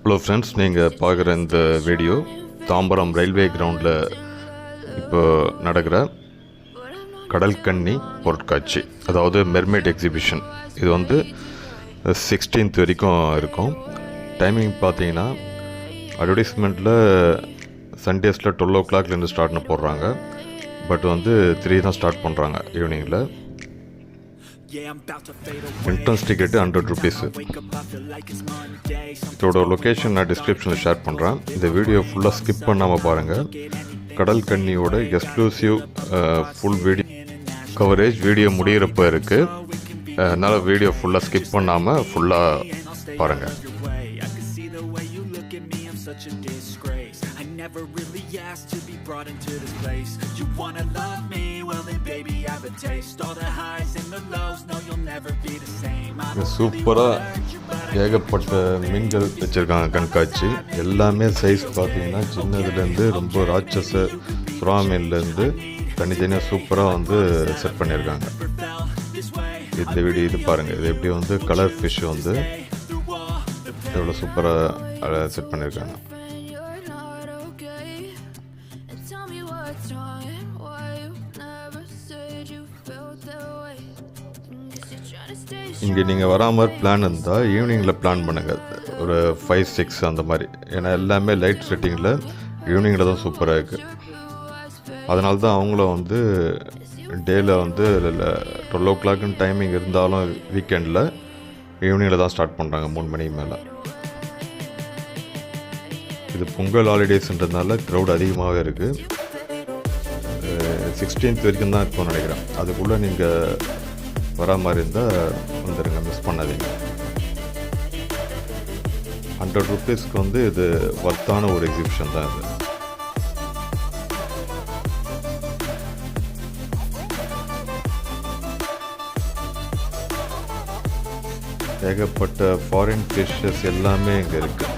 Hello friends, நீங்கள் பார்க்குற இந்த வீடியோ தாம்பரம் ரயில்வே கிரவுண்டில் இப்போ நடக்கிற கடல் கன்னி பொருட்காட்சி, அதாவது மெர்மெய்ட் எக்ஸிபிஷன். இது வந்து 16th வரைக்கும் இருக்கும். டைமிங் பார்த்தீங்கன்னா அட்வர்டைஸ்மெண்ட்டில் சண்டேஸில் 12 o'clockலேருந்து ஸ்டார்ட்னு போடுறாங்க. பட் வந்து 3 தான் ஸ்டார்ட் பண்ணுறாங்க ஈவினிங்கில். Entrance ticket 100 rupees. இதோட லொக்கேஷன் நான் டிஸ்கிரிப்ஷனில் ஷேர் பண்ணுறேன். இந்த வீடியோ ஃபுல்லாக ஸ்கிப் பண்ணாமல் பாருங்கள். கடல் கன்னியோட exclusive full video coverage video முடிகிறப்ப இருக்குது. அதனால் வீடியோ ஃபுல்லாக ஸ்கிப் பண்ணாமல் ஃபுல்லாக பாருங்கள். Never really asked to be brought into this place. You wanna love me? Well then baby I have a taste. All the highs and the lows, no you'll never be the same. சூப்பராக ஏகப்பட்ட மீன்கள் வச்சுருக்காங்க. கண்காட்சி எல்லாமே size பார்த்தீங்கன்னா சின்னதுலேருந்து ரொம்ப ராட்சச சுறா மீன்லேருந்து தனித்தனியாக சூப்பராக வந்து செட் பண்ணியிருக்காங்க. இந்த வீடியோ இது பாருங்கள். இது எப்படி வந்து கலர் ஃபிஷ் வந்து எவ்வளோ சூப்பராக செட் பண்ணியிருக்காங்க. இங்கே நீங்கள் வரா மாதிரி பிளான் இருந்தால் ஈவினிங்கில் பிளான் பண்ணுங்கள். ஒரு 5-6 அந்த மாதிரி. ஏன்னா எல்லாமே லைட் செட்டிங்கில் ஈவினிங்கில் தான் சூப்பராக இருக்குது. அதனால தான் அவங்களும் வந்து டேயில் வந்து 12 o'clock டைமிங் இருந்தாலும் வீக்கெண்டில் ஈவினிங்கில் தான் ஸ்டார்ட் பண்ணுறாங்க 3 மணிக்கு மேலே. இது பொங்கல் ஹாலிடேஸ்ன்றதுனால க்ரௌட் அதிகமாகவே இருக்குது. 16th வரைக்கும் தான் இப்போ நினைக்கிறேன். அதுக்குள்ளே நீங்கள் வரா மாதிரி இருந்தால் வந்துடுங்க, மிஸ் பண்ணாதீங்க. 100 rupees வந்து இது வர்த்தான ஒரு எக்ஸிபிஷன் தான் இது. ஏகப்பட்ட ஃபாரின் ஃபிஷ்ஷஸ் எல்லாமே இங்கே இருக்குது.